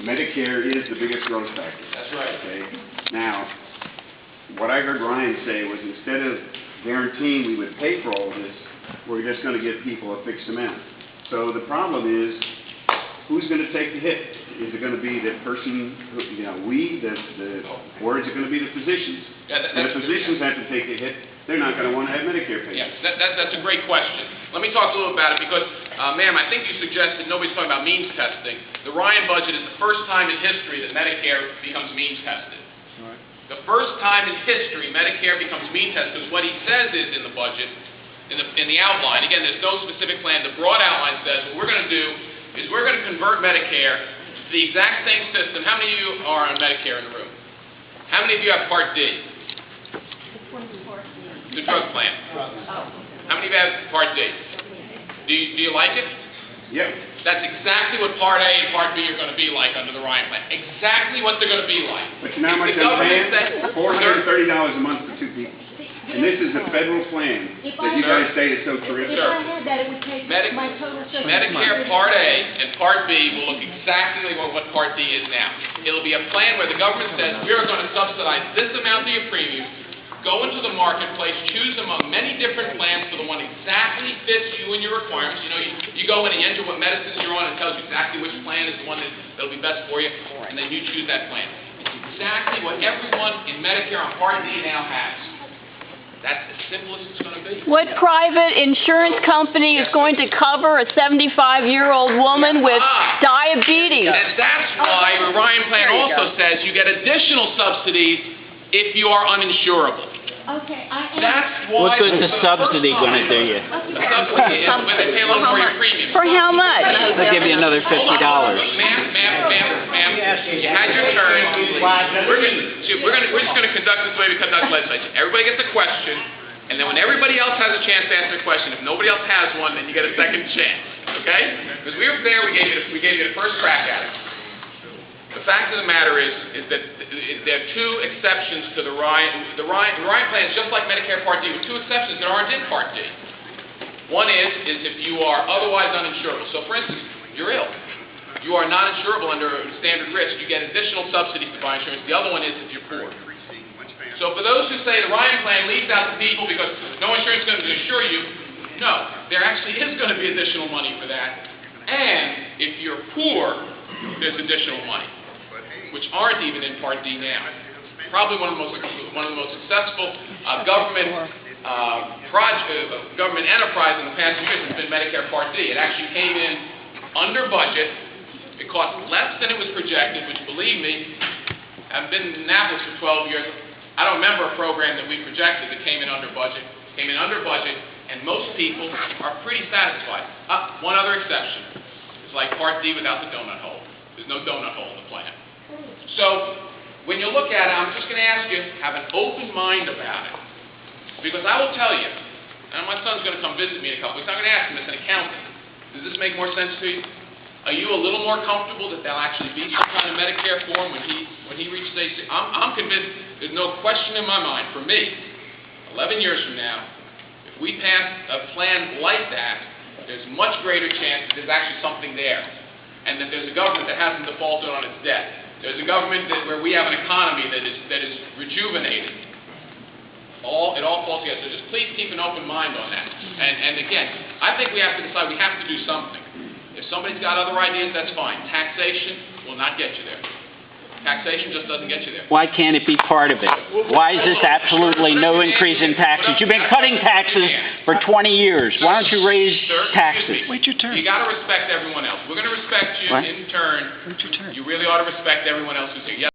Medicare is the biggest growth factor. That's right. Okay? Now, what I heard Ryan say was instead of guaranteeing we would pay for all this, we're just going to give people a fixed amount. So the problem is, who's going to take the hit? Is it going to be the person, or is it going to be the physicians? The physicians have to take the hit. They're not going to want to have Medicare patients. Yeah, that's a great question. Let me talk a little about it because, ma'am, I think you suggested nobody's talking about means testing. The Ryan budget is the first time in history that Medicare becomes means tested. Right. The first time in history Medicare becomes means tested, because what he says is in the budget, in the outline, again, there's no specific plan. The broad outline says what we're going to do is we're going to convert Medicare to the exact same system. How many of you are on Medicare in the room? How many of you have Part D? The drug plan. How many of you have Part D? Do you like it? Yep. That's exactly what Part A and Part B are going to be like under the Ryan plan. Exactly what they're going to be like. But you know how much I'm paying? $430 a month for 2 people. And this is a federal plan that you guys say is so terrific. If I had that, it would take my total service. Medicare Part A and Part B will look exactly like what Part D is now. It'll be a plan where the government says, we're going to subsidize this amount of your premium, go into the marketplace, choose among many different plans so the one exactly fits you and your requirements. You know, you go in and you enter what medicines you're on and it tells you exactly which plan is the one that'll be best for you, and then you choose that plan. It's exactly what everyone in Medicare on Part D now has. That's as simple as it's going to be. What private insurance company is going to cover a 75-year-old woman with diabetes? And that's why the Ryan plan also says you get additional subsidies if you are uninsurable. Okay, That's why. What good's the subsidy going to do you? The subsidy is when they pay a little more your premium. For how much? They'll give you another $50. Ma'am, you had your turn. We're just going to conduct this way we conduct legislation. Everybody gets a question, and then when everybody else has a chance to answer a question, if nobody else has one, then you get a second chance. Okay? Because we were fair, we gave you the first crack at it. The fact of the matter is that there are 2 exceptions to the Ryan plan is just like Medicare Part D with 2 exceptions that aren't in Part D. One is if you are otherwise uninsurable. So, for instance, you're ill. You are not insurable under standard risk. You get additional subsidies to buy insurance. The other one is if you're poor. So for those who say the Ryan plan leaves out the people because no insurance is going to insure you, no, there actually is going to be additional money for that. And if you're poor, there's additional money, which aren't even in Part D now. Probably one of the most successful government enterprise in the past years has been Medicare Part D. It actually came in under budget. It cost less than it was projected, which, believe me, I've been in Annapolis for 12 years. I don't remember a program that we projected that came in under budget. And most people are pretty satisfied. One other exception. It's like Part D without the donut hole. There's no donut hole in the plan. So, when you look at it, I'm just going to ask you, have an open mind about it. Because I will tell you, and my son's going to come visit me in a couple weeks, I'm going to ask him as an accountant, does this make more sense to you? Are you a little more comfortable that there'll actually be some kind of Medicare form when he reaches age? I'm convinced, there's no question in my mind, for me, 11 years from now, if we pass a plan like that, there's much greater chance that there's actually something there, and that there's a government that hasn't defaulted on its debt. There's a government where we have an economy that is rejuvenated. It all falls together. So just please keep an open mind on that. And again, I think we have to decide we have to do something. If somebody's got other ideas, that's fine. Taxation will not get you there. Taxation just doesn't get you there. Why can't it be part of it? Why is this absolutely no increase in taxes? You've been cutting taxes for 20 years. Why don't you raise taxes? Wait your turn. You got to respect everyone else. We're going to respect you in turn. Wait your turn. You really ought to respect everyone else who's here. Yes.